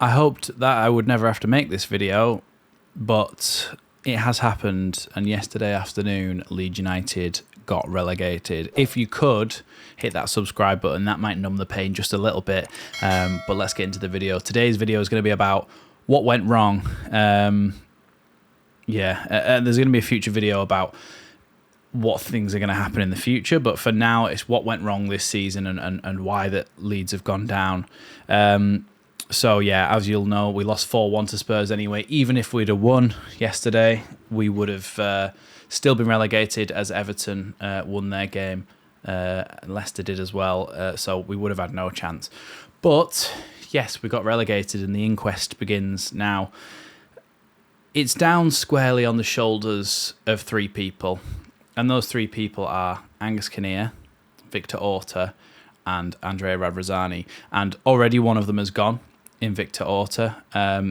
I hoped that I would never have to make this video, but it has happened, and yesterday afternoon Leeds United got relegated. If you could hit that subscribe button, that might numb the pain just a little bit, but let's get into the video. Today's video is going to be about what went wrong. There's going to be a future video about what things are going to happen in the future, but for now it's what went wrong this season and why that Leeds have gone down. So yeah, as you'll know, we lost 4-1 to Spurs anyway. Even if we'd have won yesterday, we would have still been relegated, as Everton won their game. Leicester did as well, so we would have had no chance. But yes, we got relegated and the inquest begins now. It's down squarely on the shoulders of three people, and those three people are Angus Kinnear, Victor Orta, and Andrea Radrizzani. And already one of them has gone in Victor Orta.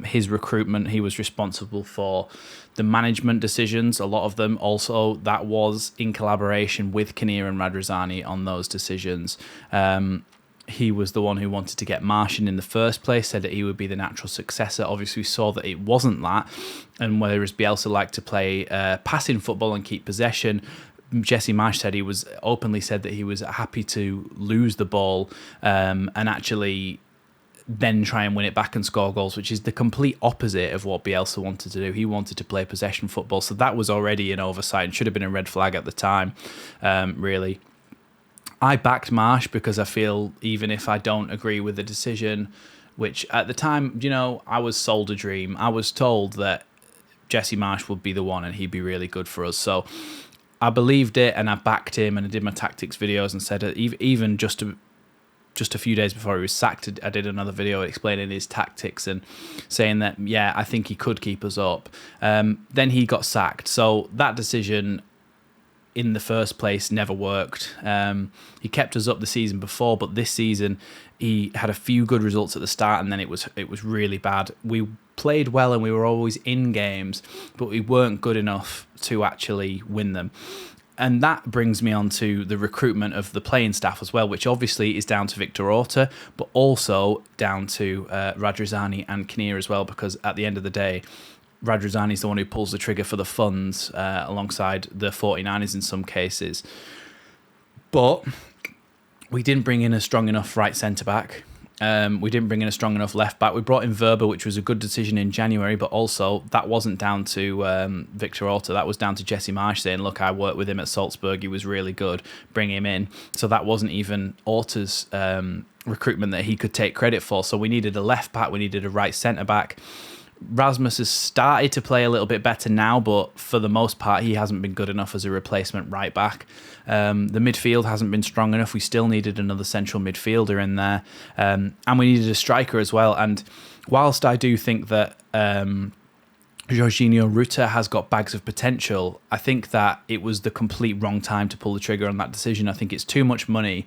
His recruitment, he was responsible for the management decisions, a lot of them. Also, that was in collaboration with Kinnear and Radrizzani on those decisions. He was the one who wanted to get Martian in the first place, said that he would be the natural successor. Obviously, we saw that it wasn't that. And whereas Bielsa liked to play passing football and keep possession, Jesse Marsch said he was openly said that he was happy to lose the ball and actually then try and win it back and score goals, which is the complete opposite of what Bielsa wanted to do. He wanted to play possession football, so that was already an oversight and should have been a red flag at the time, really. I backed Marsch because I feel even if I don't agree with the decision, which at the time, I was sold a dream. I was told that Jesse Marsch would be the one and he'd be really good for us. So I believed it and I backed him, and I did my tactics videos and said even just a few days before he was sacked, I did another video explaining his tactics and saying that, yeah, I think he could keep us up. Then he got sacked. So that decision in the first place never worked. He kept us up the season before, but this season he had a few good results at the start and then it was really bad. We played well and we were always in games, but we weren't good enough to actually win them. And that brings me on to the recruitment of the playing staff as well, which obviously is down to Victor Orta, but also down to Radrizzani and Kinnear as well, because at the end of the day, Radrizzani is the one who pulls the trigger for the funds alongside the 49ers in some cases. But we didn't bring in a strong enough right centre-back. We didn't bring in a strong enough left back. We brought in Verba, which was a good decision in January, but also that wasn't down to Victor Orta. That was down to Jesse Marsch saying, look, I worked with him at Salzburg. He was really good. Bring him in. So that wasn't even Orta's recruitment that he could take credit for. So we needed a left back. We needed a right centre back. Rasmus has started to play a little bit better now, but for the most part, he hasn't been good enough as a replacement right back. The midfield hasn't been strong enough. We still needed another central midfielder in there. And we needed a striker as well. And whilst I do think that Jorginho Rutter has got bags of potential, I think that it was the complete wrong time to pull the trigger on that decision. I think it's too much money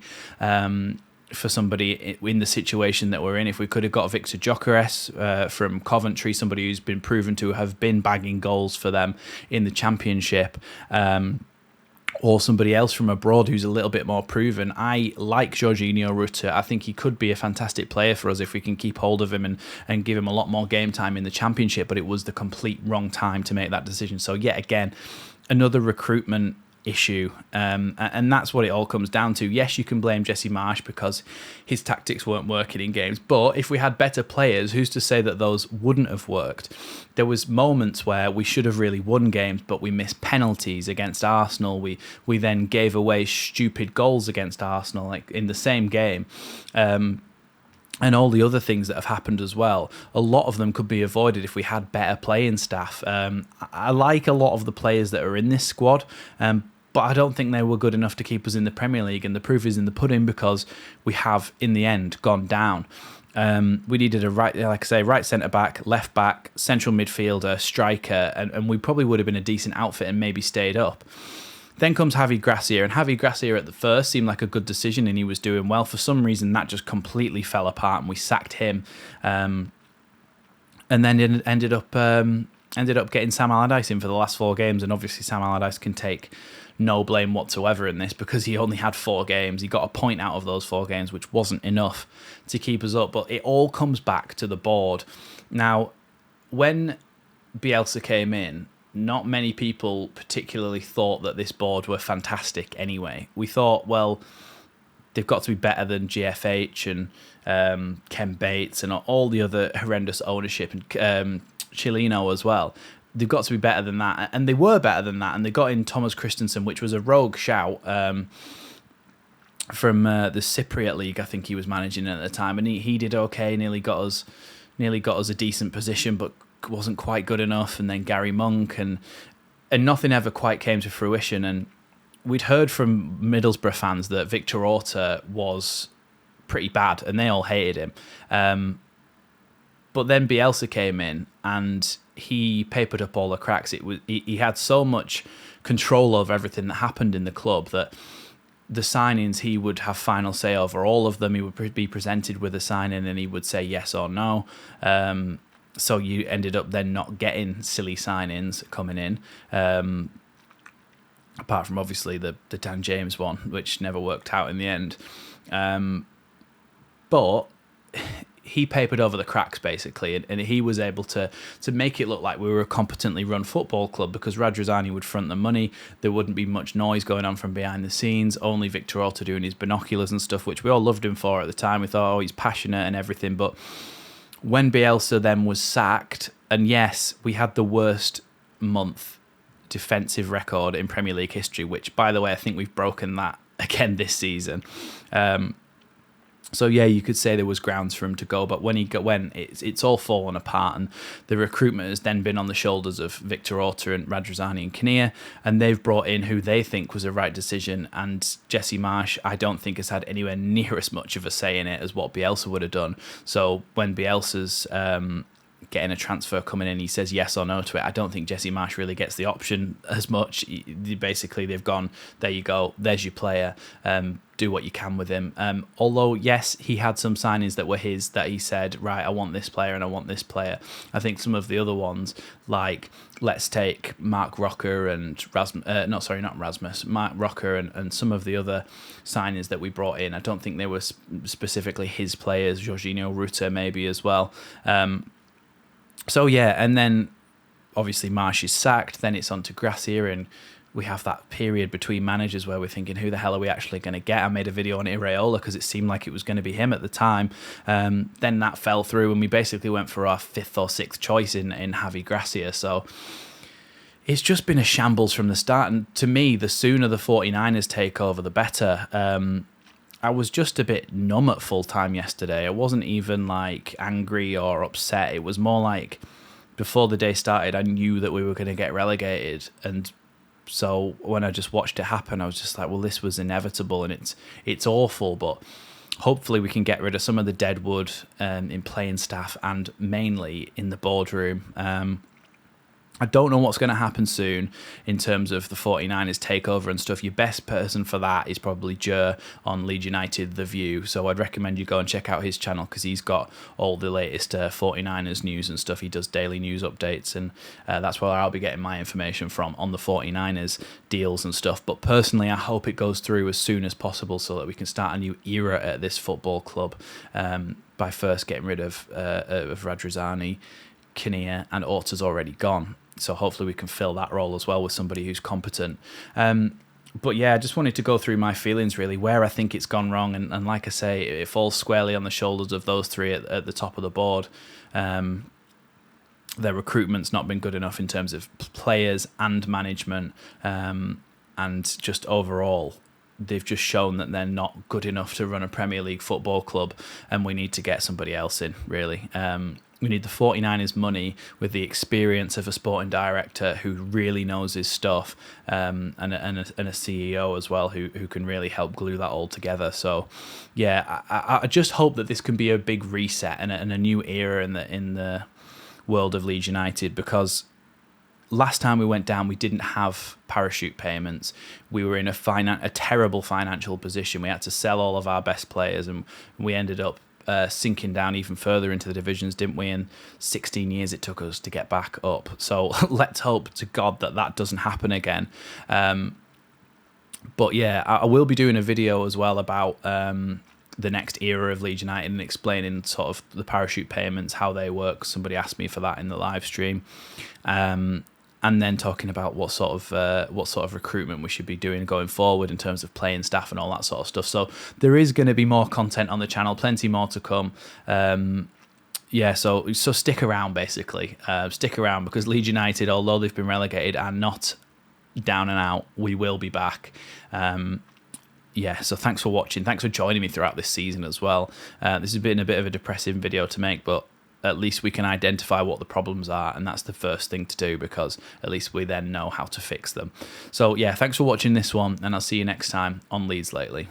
for somebody in the situation that we're in. If we could have got Victor Gyökeres from Coventry, somebody who's been proven to have been bagging goals for them in the Championship, or somebody else from abroad who's a little bit more proven. I like Jorginho Rutter. I think he could be a fantastic player for us if we can keep hold of him and give him a lot more game time in the Championship, but it was the complete wrong time to make that decision. So yet again, another recruitment issue, and that's what it all comes down to. Yes, you can blame Jesse Marsch because his tactics weren't working in games, but if we had better players, who's to say that those wouldn't have worked? There was moments where we should have really won games, but we missed penalties against Arsenal. We then gave away stupid goals against Arsenal, like in the same game. And all the other things that have happened as well, a lot of them could be avoided if we had better playing staff. I like a lot of the players that are in this squad, but I don't think they were good enough to keep us in the Premier League, and the proof is in the pudding because we have, in the end, gone down. We needed a right centre-back, left-back, central midfielder, striker, and we probably would have been a decent outfit and maybe stayed up. Then comes Javi Gracia, and Javi Gracia at the first seemed like a good decision and he was doing well. For some reason, that just completely fell apart and we sacked him. And then it ended up ended up getting Sam Allardyce in for the last 4 games, and obviously Sam Allardyce can take no blame whatsoever in this because he only had 4 games. He got a point out of those 4 games, which wasn't enough to keep us up. But it all comes back to the board. Now, when Bielsa came in, not many people particularly thought that this board were fantastic anyway. We thought, well, they've got to be better than GFH and Ken Bates and all the other horrendous ownership, and Chilino as well. They've got to be better than that. And they were better than that. And they got in Thomas Christensen, which was a rogue shout from the Cypriot League, I think he was managing at the time. And he did okay, nearly got us a decent position, but wasn't quite good enough. And then Gary Monk, and nothing ever quite came to fruition. And we'd heard from Middlesbrough fans that Victor Orta was pretty bad, and they all hated him. But then Bielsa came in, and he papered up all the cracks. He had so much control over everything that happened in the club that the signings, he would have final say over all of them. He would be presented with a signing, and he would say yes or no. So you ended up then not getting silly signings coming in. Apart from obviously the Dan James one, which never worked out in the end. But he papered over the cracks, basically, and he was able to make it look like we were a competently run football club because Radrizzani would front the money. There wouldn't be much noise going on from behind the scenes, only Victor Orta doing his binoculars and stuff, which we all loved him for at the time. We thought, oh, he's passionate and everything. But when Bielsa then was sacked, and yes, we had the worst month defensive record in Premier League history, which, by the way, I think we've broken that again this season. So yeah, you could say there was grounds for him to go, but when he went, it's all fallen apart, and the recruitment has then been on the shoulders of Victor Orta and Radrizzani and Kinnear, and they've brought in who they think was the right decision. And Jesse Marsh, I don't think has had anywhere near as much of a say in it as what Bielsa would have done. So when Bielsa's getting a transfer coming in, he says yes or no to it. I don't think Jesse Marsh really gets the option as much. Basically, they've gone, there you go, there's your player, do what you can with him. Although, yes, he had some signings that were his, that he said, right, I want this player and I want this player. I think some of the other ones, like, let's take Mark Rocker and Mark Rocker and some of the other signings that we brought in, I don't think they were specifically his players. Jorginho Ruta maybe as well. So yeah, and then obviously Marsh is sacked, then it's on to Gracia, and we have that period between managers where we're thinking, who the hell are we actually going to get? I made a video on Iraola because it seemed like it was going to be him at the time. Then that fell through, and we basically went for our 5th or 6th choice in Javi Gracia. So it's just been a shambles from the start, and to me, the sooner the 49ers take over, the better. I was just a bit numb at full time yesterday. I wasn't even like angry or upset. It was more like before the day started, I knew that we were going to get relegated. And so when I just watched it happen, I was just like, well, this was inevitable, and it's awful. But hopefully we can get rid of some of the deadwood in playing staff and mainly in the boardroom. I don't know what's going to happen soon in terms of the 49ers takeover and stuff. Your best person for that is probably Jer on Leeds United, The View. So I'd recommend you go and check out his channel because he's got all the latest 49ers news and stuff. He does daily news updates, and that's where I'll be getting my information from on the 49ers deals and stuff. But personally, I hope it goes through as soon as possible so that we can start a new era at this football club by first getting rid of Radrizzani, Kinnear, and Orta's already gone. So hopefully we can fill that role as well with somebody who's competent. But yeah, I just wanted to go through my feelings really, where I think it's gone wrong. And like I say, it falls squarely on the shoulders of those three at the top of the board. Their recruitment's not been good enough in terms of players and management, and just overall. They've just shown that they're not good enough to run a Premier League football club, and we need to get somebody else in, really. We need the 49ers money with the experience of a sporting director who really knows his stuff, and a CEO as well who can really help glue that all together. So, yeah, I just hope that this can be a big reset and a new era in the world of Leeds United, because last time we went down, we didn't have parachute payments. We were in a terrible financial position. We had to sell all of our best players, and we ended up sinking down even further into the divisions, didn't we? And 16 years it took us to get back up. So let's hope to God that that doesn't happen again. But yeah, I will be doing a video as well about the next era of Leeds United and explaining sort of the parachute payments, how they work. Somebody asked me for that in the live stream. And then talking about what sort of recruitment we should be doing going forward in terms of playing staff and all that sort of stuff. So there is going to be more content on the channel, plenty more to come. Yeah, so stick around, basically. Stick around, because Leeds United, although they've been relegated, are not down and out. We will be back. Yeah, so thanks for watching. Thanks for joining me throughout this season as well. This has been a bit of a depressing video to make, but at least we can identify what the problems are, and that's the first thing to do, because at least we then know how to fix them. So yeah, thanks for watching this one, and I'll see you next time on Leeds Lately.